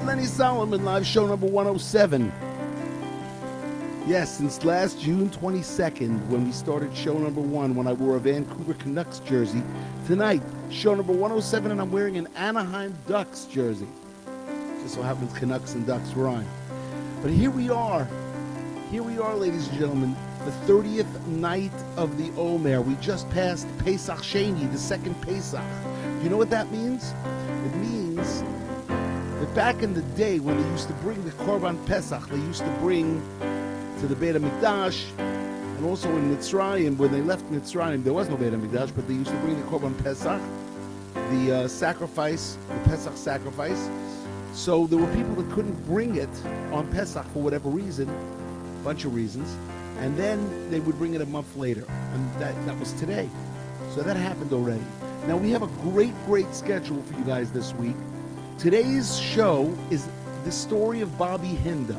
Lenny Solomon, live show number 107. Yes, since last June 22nd, when we started show number 1, when I wore a Vancouver Canucks jersey. Tonight, show number 107, and I'm wearing an Anaheim Ducks jersey. Just so happens Canucks and Ducks rhyme. But here we are, ladies and gentlemen, the 30th night of the Omer. We just passed Pesach Sheni, the second Pesach. You know what that means? It means that back in the day when they used to bring the Korban Pesach, they used to bring to the Beit HaMikdash, and also in Mitzrayim, when they left Mitzrayim, there was no Beit HaMikdash, but they used to bring the Korban Pesach, the sacrifice, the Pesach sacrifice. So there were people that couldn't bring it on Pesach for whatever reason, a bunch of reasons, and then they would bring it a month later, and that was today. So that happened already. Now we have a great schedule for you guys this week. Today's show is the story of Bobbi Hinda.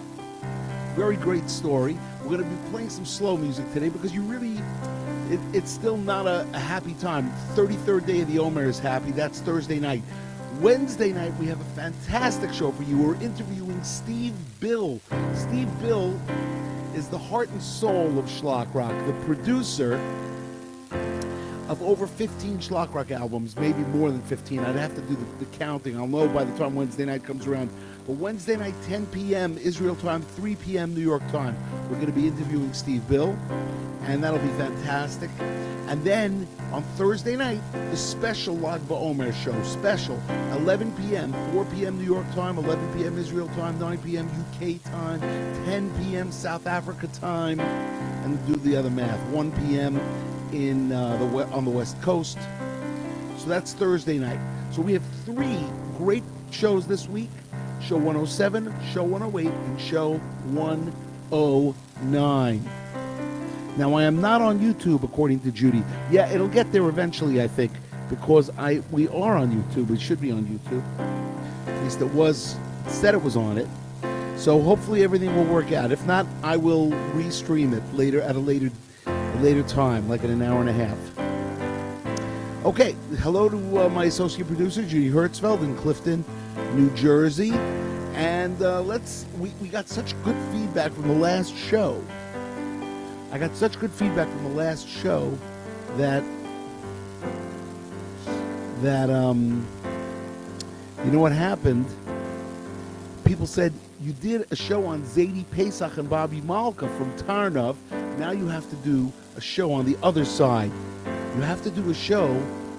Very great story. We're going to be playing some slow music today because it's still not a happy time. 33rd day of the Omer is happy. That's Thursday night. Wednesday night, we have a fantastic show for you. We're interviewing Steve Bill. Steve Bill is the heart and soul of Shlock Rock, the producer of over 15 Shlock Rock albums, maybe more than 15. I'd have to do the counting. I'll know by the time Wednesday night comes around. But Wednesday night, 10 p.m. Israel time, 3 p.m. New York time. We're going to be interviewing Steve Bill, and that'll be fantastic. And then on Thursday night, the special Lag BaOmer show. Special, 11 p.m., 4 p.m. New York time, 11 p.m. Israel time, 9 p.m. UK time, 10 p.m. South Africa time, and do the other math, 1 p.m. on the West Coast. So that's Thursday night. So we have 3 great shows this week. Show 107, Show 108, and Show 109. Now, I am not on YouTube, according to Judy. Yeah, it'll get there eventually, I think, because we are on YouTube. It should be on YouTube. At least it said it was on it. So hopefully everything will work out. If not, I will restream it later at a later time, like in an hour and a half. Okay, hello to my associate producer, Judy Hertzfeld in Clifton, New Jersey. And we got such good feedback from the last show. I got such good feedback from the last show that you know what happened? People said, you did a show on Zadie Pesach and Bobby Malka from Tarnov. Now you have to do a show on the other side. You have to do a show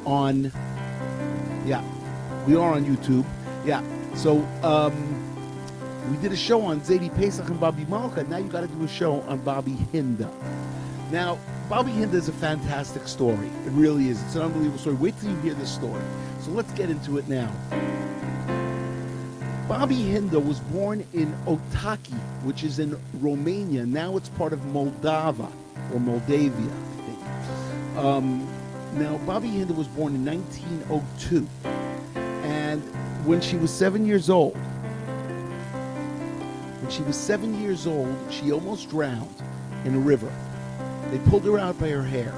on, we are on YouTube. Yeah, so we did a show on Zadie Pesach and Bobby Malka. Now you got to do a show on Bobbi Hinda. Now, Bobbi Hinda is a fantastic story. It really is. It's an unbelievable story. Wait till you hear this story. So let's get into it now. Bobbi Hinda was born in Otaki, which is in Romania. Now it's part of Moldava, or Moldavia, I think. Now, Bobbi Hinda was born in 1902. And when she was 7 years old, she almost drowned in a river. They pulled her out by her hair.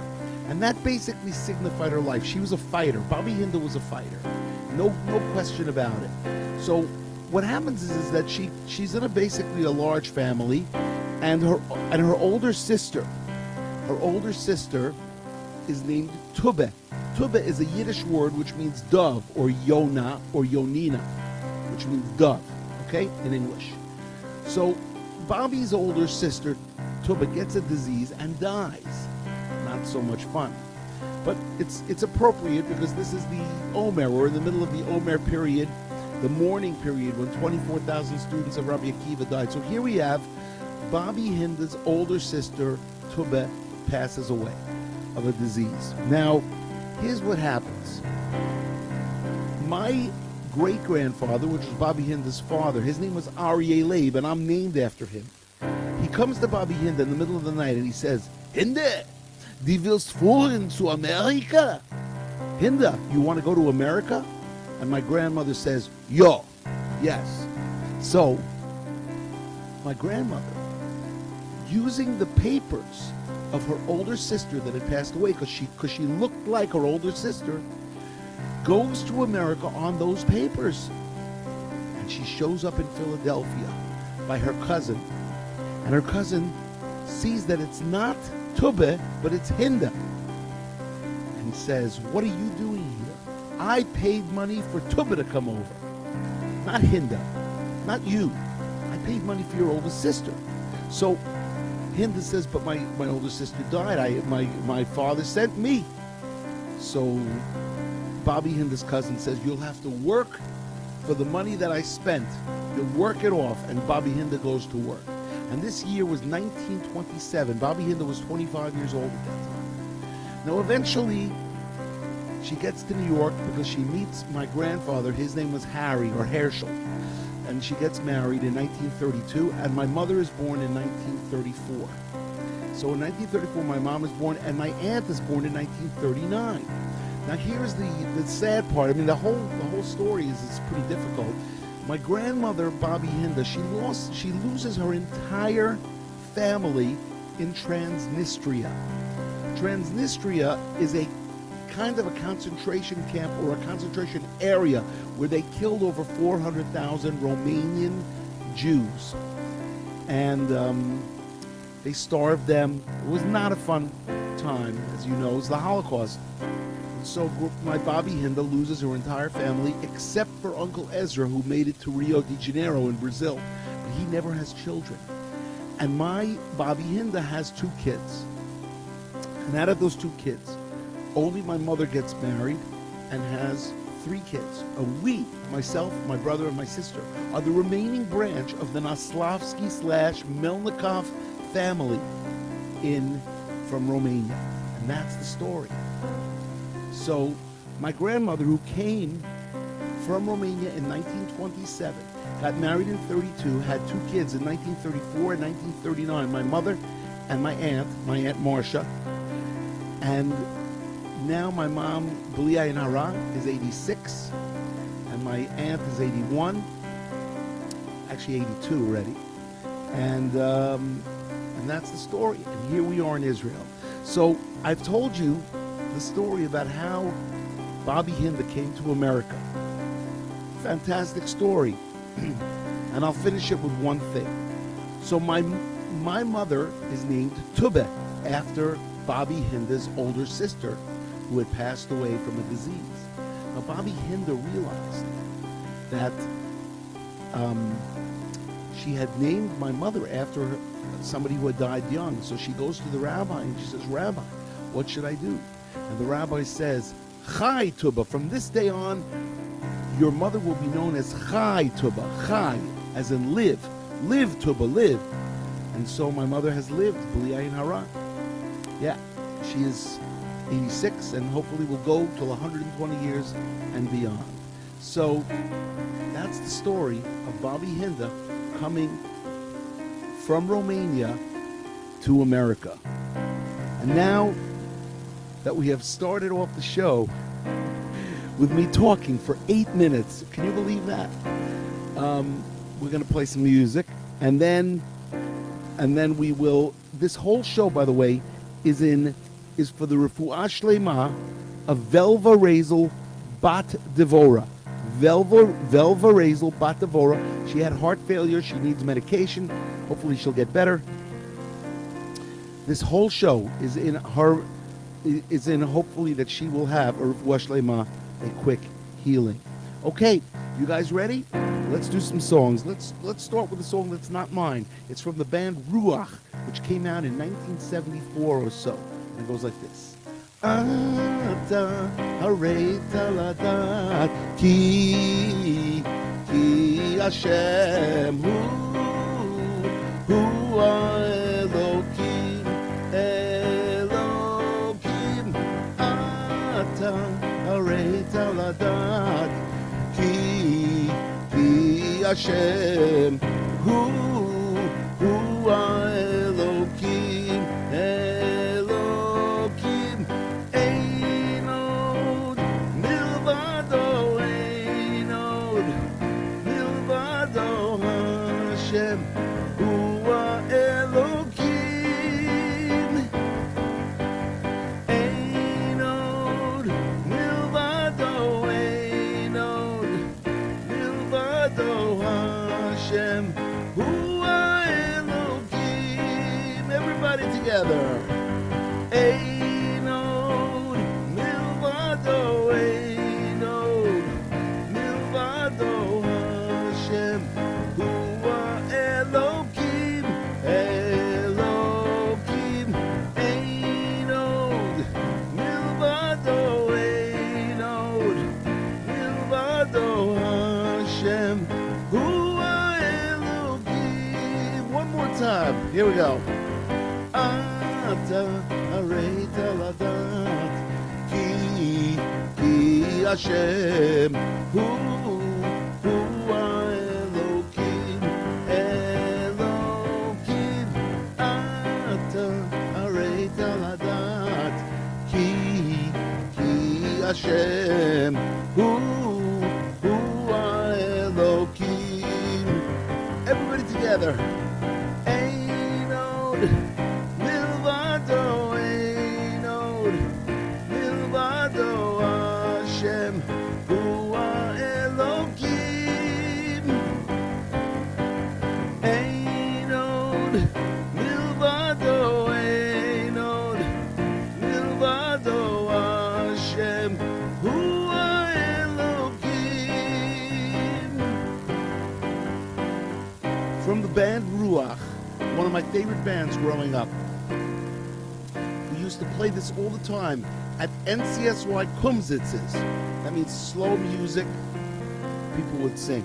And that basically signified her life. She was a fighter. Bobbi Hinda was a fighter. No question about it. So what happens is that she's in basically a large family, and her older sister is named Tube. Tube is a Yiddish word which means dove, or Yona, or Yonina, which means dove, okay, in English. So Bobby's older sister, Tube, gets a disease and dies. Not so much fun. But it's appropriate because this is the Omer. We're in the middle of the Omer period, the mourning period, when 24,000 students of Rabbi Akiva died. So here we have Bobbi Hinda's older sister, Tube, passes away of a disease. Now, here's what happens. My great-grandfather, which was Bobbi Hinda's father, his name was Aryeh Leib, and I'm named after him. He comes to Bobbi Hinda in the middle of the night and he says, Hinda, die willst fuhren zu Amerika? Hinda, you want to go to America? And my grandmother says, Yo, yes. So, my grandmother, using the papers of her older sister that had passed away, because she looked like her older sister, goes to America on those papers. And she shows up in Philadelphia by her cousin, and her cousin sees that it's not Tubbe, but it's Hinda, and says, "What are you doing here? I paid money for Tubbe to come over, not Hinda, not you. I paid money for your older sister." So Hinda says, "But my older sister died. My father sent me." So Bobbi Hinda's cousin says, "You'll have to work for the money that I spent. You'll work it off." And Bobbi Hinda goes to work. And this year was 1927. Bobbi Hinda was 25 years old at that time. Now, eventually, she gets to New York because she meets my grandfather. His name was Harry, or Herschel. And she gets married in 1932, and my mother is born in 1934. So in 1934, my mom is born, and my aunt is born in 1939. Now, here's the sad part. I mean, the whole story is pretty difficult. My grandmother, Bobbi Hinda, she loses her entire family in Transnistria. Transnistria is a kind of a concentration camp or a concentration area where they killed over 400,000 Romanian Jews. And they starved them. It was not a fun time, as you know. It was the Holocaust. So my Bobbi Hinda loses her entire family except for Uncle Ezra, who made it to Rio de Janeiro in Brazil, but he never has children. And my Bobbi Hinda has 2 kids. And out of those 2 kids, only my mother gets married and has 3 kids. We, myself, my brother, and my sister, are the remaining branch of the Naslavsky/Melnikov family from Romania. And that's the story. So my grandmother, who came from Romania in 1927, got married in 32, had 2 kids in 1934 and 1939, my mother and my aunt Marcia. And now my mom, Bobbi Hinda, is 86, and my aunt is 81, actually 82 already. And that's the story. And here we are in Israel. So I've told you the story about how Bobbi Hinda came to America. Fantastic story. And I'll finish it with one thing. So my mother is named Tubbe after Bobbi Hinda's older sister, who had passed away from a disease. Now Bobbi Hinda realized that she had named my mother after somebody who had died young. So she goes to the rabbi and she says, "Rabbi, what should I do?" And the rabbi says, "Chai Tubbe, from this day on, your mother will be known as Chai Tubbe." Chai, as in live. Live, Tubbe, live. And so my mother has lived, Bli Ayin Hara. Yeah, she is 86 and hopefully will go till 120 years and beyond. So that's the story of Bobbi Hinda coming from Romania to America. And now that we have started off the show with me talking for 8 minutes, can you believe that? We're going to play some music, and then we will. This whole show, by the way, is for the Refuah Shlema of Velva Razel Bat Devora. Velva Razel Bat Devora. She had heart failure. She needs medication. Hopefully, she'll get better. This whole show is in hopefully that she will have a Refuah Shlema, a quick healing. Okay, you guys ready? Let's do some songs. Let's start with a song that's not mine. It's from the band Ruach, which came out in 1974 or so. And it goes like this. Ata hareta ladat ki Hashem hu Elokim Ata hareta ladat ki Hashem hu Elokim Einod milvado Hashem hu Elokim Einod milvado Hashem Hu Elokim. Everybody together. Einod milvado, Einod milvado Hashem Hu Elokim, Elokim. Einod milvado, Einod milvado Hashem Hu Elokim. One more time. Here we go. Ata hareta ladat ki Hashem hu Elokim, Elokim. Ata hareta ladat ki Hashem hu Elokim. Everybody together. Einod milvado, Einod milvado Hashem hu Elokim. Einod milvado, Einod milvado Hashem hu Elokim. From the band Ruach, one of my favorite bands growing up. We used to play this all the time at NCSY Kumsitzes. That means slow music. People would sing.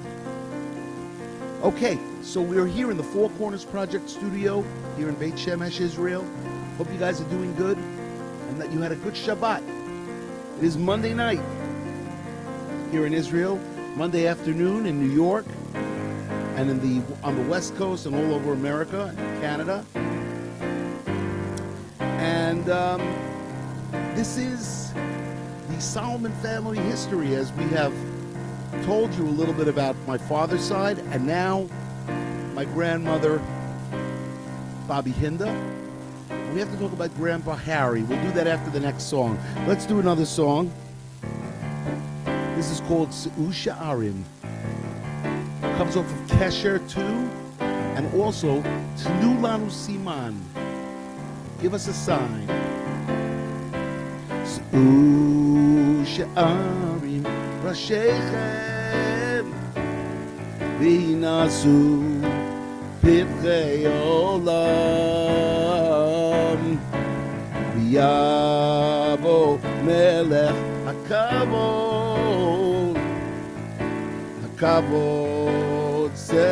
Okay, so we're here in the Four Corners Project studio here in Beit Shemesh, Israel. Hope you guys are doing good and that you had a good Shabbat. It is Monday night here in Israel, Monday afternoon in New York, and on the West Coast and all over America and Canada. And this is the Solomon family history, as we have told you a little bit about my father's side, and now my grandmother, Bobbi Hinda. We have to talk about Grandpa Harry. We'll do that after the next song. Let's do another song. This is called Se'u Sha'arim. Comes off of Kesher 2, and also Tnu Lanu Siman. Give us a sign. Se'u Sha'arim Rashechem V'inasu Pivrei Olam V'yavo Melech HaKavod HaKavod Selah.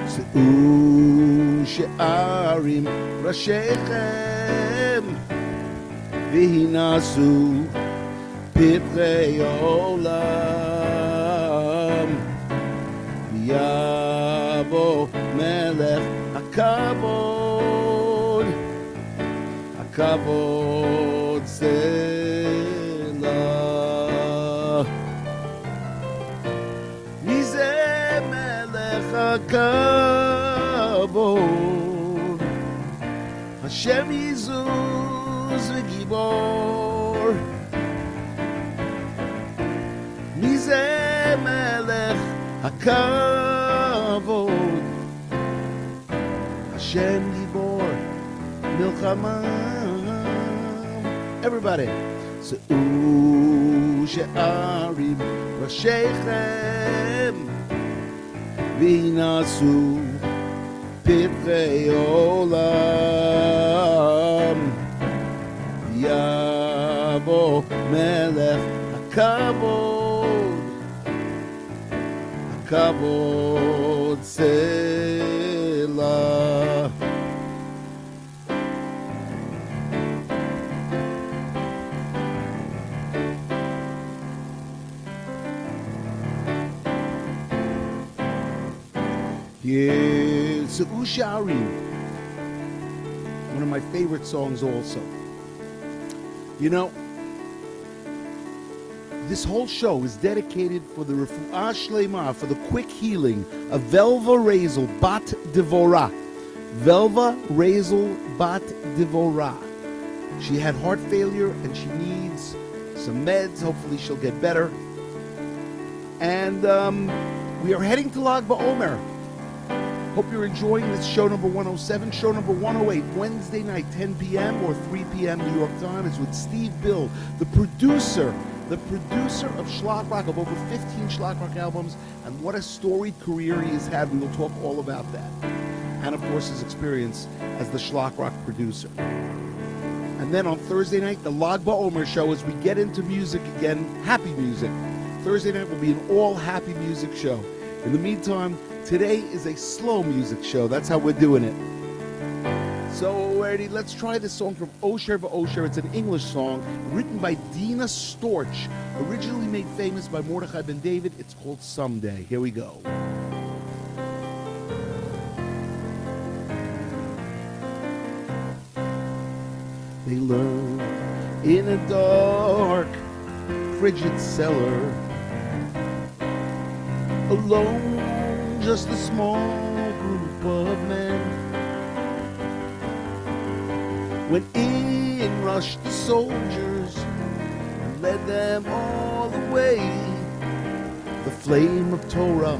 Se'u She'arim Rashechem V'hinasu Pivrei Olam V'yavo Melech HaKavod HaKavod Selah. Mizeh Melech HaKavod Hashem Yizuz V'Gibor. Mizeh Melech HaKavod Hashem Gibor Milchama. Everybody. Se'u She'arim Rashechem V'inasu Pivrei Olam Yavo Melech HaKavod HaKavod Selah. Yeah, Se'u Sha'arim, one of my favorite songs also. You know, this whole show is dedicated for the Refu'ah Shlema, for the quick healing of Velva Razel Bat Devorah. Velva Razel Bat Devorah. She had heart failure and she needs some meds. Hopefully she'll get better. And we are heading to Lag BaOmer. Hope you're enjoying this show number 107. Show number 108, Wednesday night, 10 p.m. or 3 p.m. New York time, is with Steve Bill, the producer of Schlock Rock, of over 15 Schlock Rock albums, and what a storied career he has had. We will talk all about that. And, of course, his experience as the Schlock Rock producer. And then on Thursday night, the Lag BaOmer show, as we get into music again, happy music. Thursday night will be an all-happy music show. In the meantime, today is a slow music show. That's how we're doing it. So, Eddie, let's try this song from Osher V'Osher. It's an English song written by Dina Storch, originally made famous by Mordechai Ben David. It's called Someday. Here we go. They learn in a dark, frigid cellar, alone, just a small group of men. When in rushed the soldiers and led them all away, the flame of Torah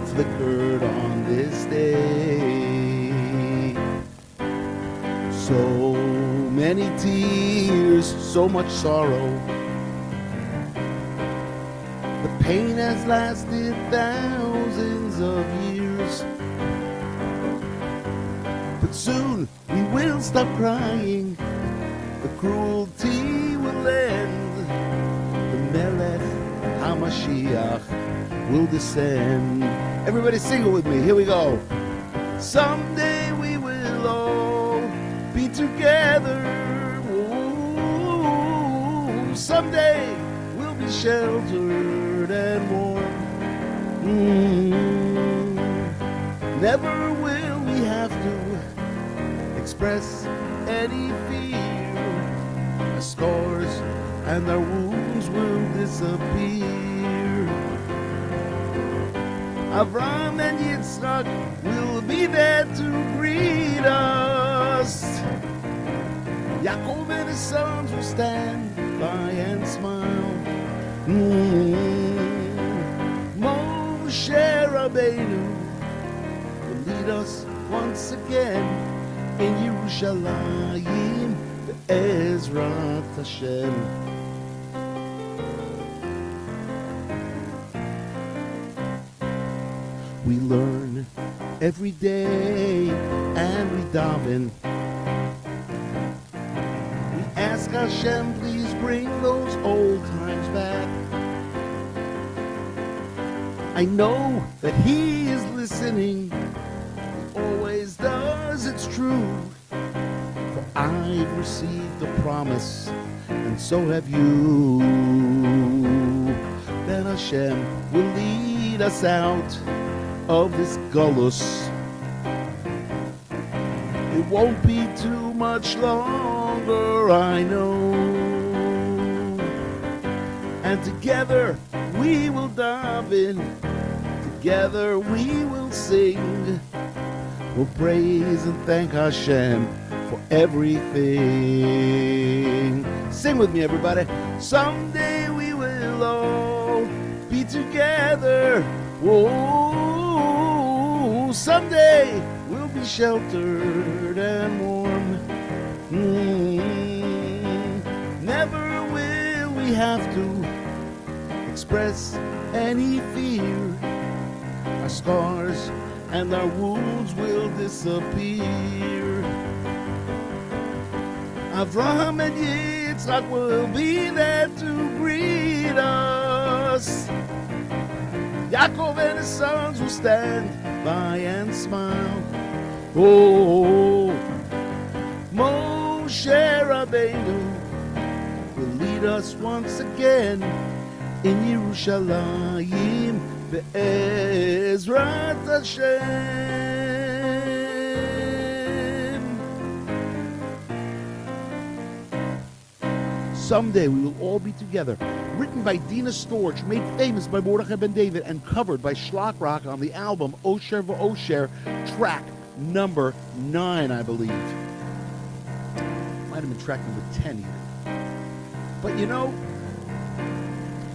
flickered on this day. So many tears, so much sorrow. The pain has lasted thousands of years. But soon we will stop crying. The cruelty will end. The Melech HaMashiach will descend. Everybody sing it with me. Here we go. Someday we will all be together. Ooh, someday we'll be sheltered and warm. Never will we have to express any fear. Our scars and our wounds will disappear. Avram and Yitzchak will be there to greet us. Yaakov and his sons will stand by and smile. Moshe Rabbeinu will lead us once again in Yerushalayim, Be'ezrat Hashem. We learn every day and we daven. We ask Hashem, please bring those old times back. I know that He is listening. He always does, it's true. For I've received a promise, and so have you, that Hashem will lead us out of this gullus. It won't be too much longer, I know. And together we will dive in. Together we will sing. We'll praise and thank Hashem for everything. Sing with me, everybody. Someday we will all be together. Whoa, someday we'll be sheltered and warm. Never will we have to express any fear. Our scars and our wounds will disappear. Avraham and Yitzchak will be there to greet us. Yaakov and his sons will stand by and smile. Oh, Moshe Rabbeinu will lead us once again in Yerushalayim, Be'ezrat Hashem. Someday we will all be together. Written by Dina Storch, made famous by Mordechai Ben David, and covered by Schlock Rock on the album Osher V'Osher, track number 9, I believe. Might have been track number 10 even. But you know,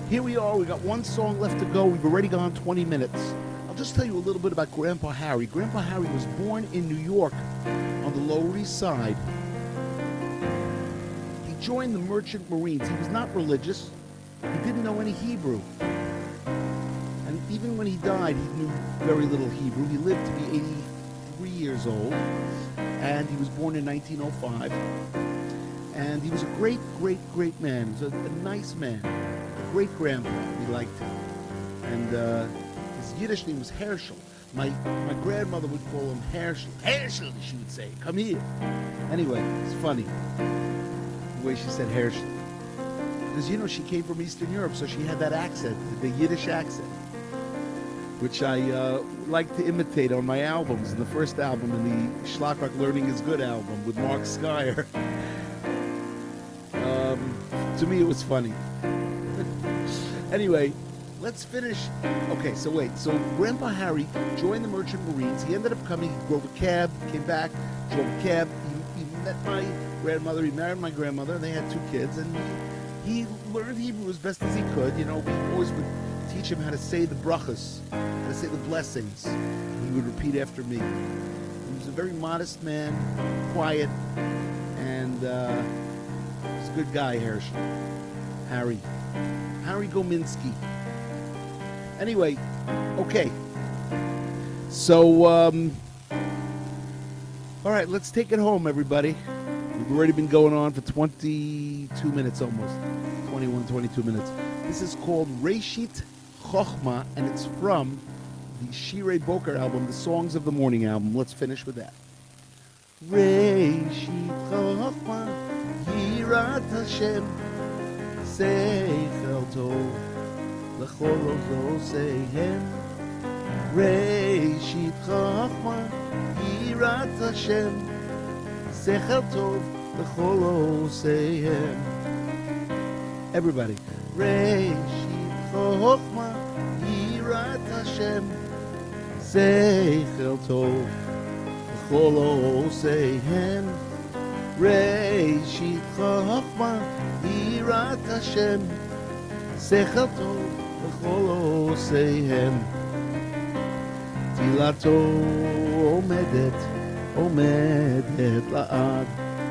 Here we are. We got one song left to go. We've already gone 20 minutes. I'll just tell you a little bit about Grandpa Harry. Grandpa Harry was born in New York on the Lower East Side. He joined the Merchant Marines. He was not religious. He didn't know any Hebrew. And even when he died, he knew very little Hebrew. He lived to be 83 years old. And he was born in 1905. And he was a great, great, great man. He was a nice man. Great-grandpa. We liked him. And his Yiddish name was Herschel. My grandmother would call him Herschel. Herschel, she would say. Come here. Anyway, it's funny the way she said Herschel. Because, you know, she came from Eastern Europe, so she had that accent, the Yiddish accent, which I like to imitate on my albums. In the first album, in the Schlock Rock Learning is Good album with Mark Skyer. To me, it was funny. Anyway, let's finish. Okay, so wait. So Grandpa Harry joined the Merchant Marines. He ended up coming. He drove a cab, came back, drove a cab. He met my grandmother. He married my grandmother. They had 2 kids, and he learned Hebrew as best as he could. You know, we always would teach him how to say the brachas, how to say the blessings. He would repeat after me. He was a very modest man, quiet, and he was a good guy, Herschel. Harry Gominsky. Anyway, okay. So, all right, let's take it home, everybody. We've already been going on for 22 minutes almost. 21, 22 minutes. This is called Reshit Chochma, and it's from the Shirei Boker album, the Songs of the Morning album. Let's finish with that. Reshit Chochma, Yirat Hashem, Seichel Tov, L'chol Ozoseihem. Reshit Chochma, Yirat Hashem, Seichel Tov, L'chol Ozoseihem. Everybody. Reshit Chochma, Yirat Hashem, Seichel Tov, L'chol Ozoseihem. Reshit Chochma, Yirat Hashem, Seichel Tov, L'chol Ozoseihem. Tilato omedet la'ad,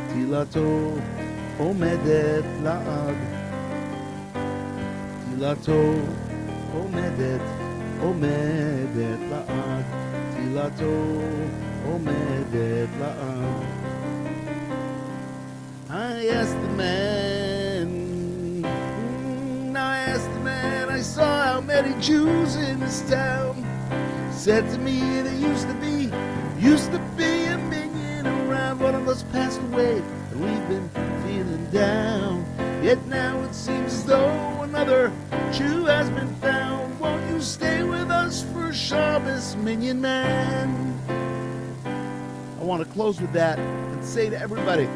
Tilato omedet la'ad, Tilato omedet la'ad, Tilato omedet la'ad. I asked the man, I saw how many Jews in this town. Said to me there used to be a minion around. One of us passed away, and we've been feeling down. Yet now it seems as though another Jew has been found. Won't you stay with us for Shabbos, minion man? I want to close with that and say to everybody,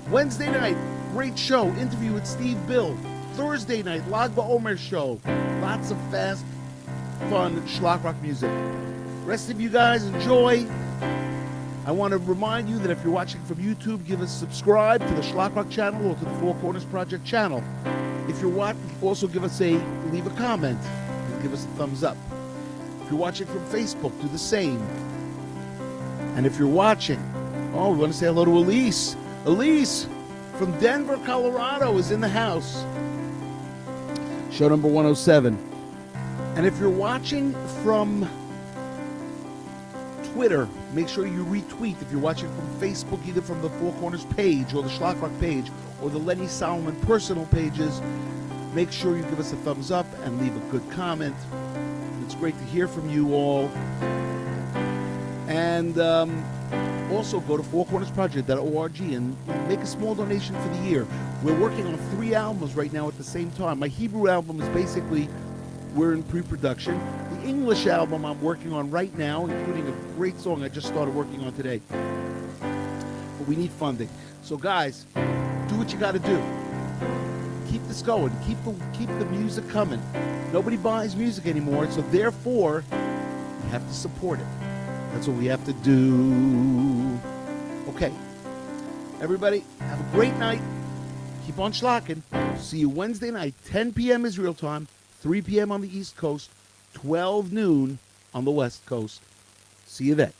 Wednesday night, great show, interview with Steve Bill. Thursday night, Lag BaOmer show. Lots of fast, fun Schlock Rock music. Rest of you guys, enjoy. I want to remind you that if you're watching from YouTube, give us subscribe to the Schlock Rock channel or to the Four Corners Project channel. If you're watching, also leave a comment and give us a thumbs up. If you're watching from Facebook, do the same. And if you're watching, we want to say hello to Elise. Elise from Denver, Colorado is in the house. Show number 107. And if you're watching from Twitter, make sure you retweet. If you're watching from Facebook, either from the Four Corners page or the Schlock Rock page or the Lenny Solomon personal pages, make sure you give us a thumbs up and leave a good comment. It's great to hear from you all. And also go to fourcornersproject.org and make a small donation for the year. We're working on 3 albums right now at the same time. My Hebrew album is basically, we're in pre-production. The English album I'm working on right now, including a great song I just started working on today. But we need funding. So guys, do what you got to do. Keep this going. Keep the music coming. Nobody buys music anymore, so therefore, you have to support it. That's what we have to do. Okay. Everybody, have a great night. Keep on schlocking. See you Wednesday night, 10 p.m. Israel time, 3 p.m. on the East Coast, 12 noon on the West Coast. See you then.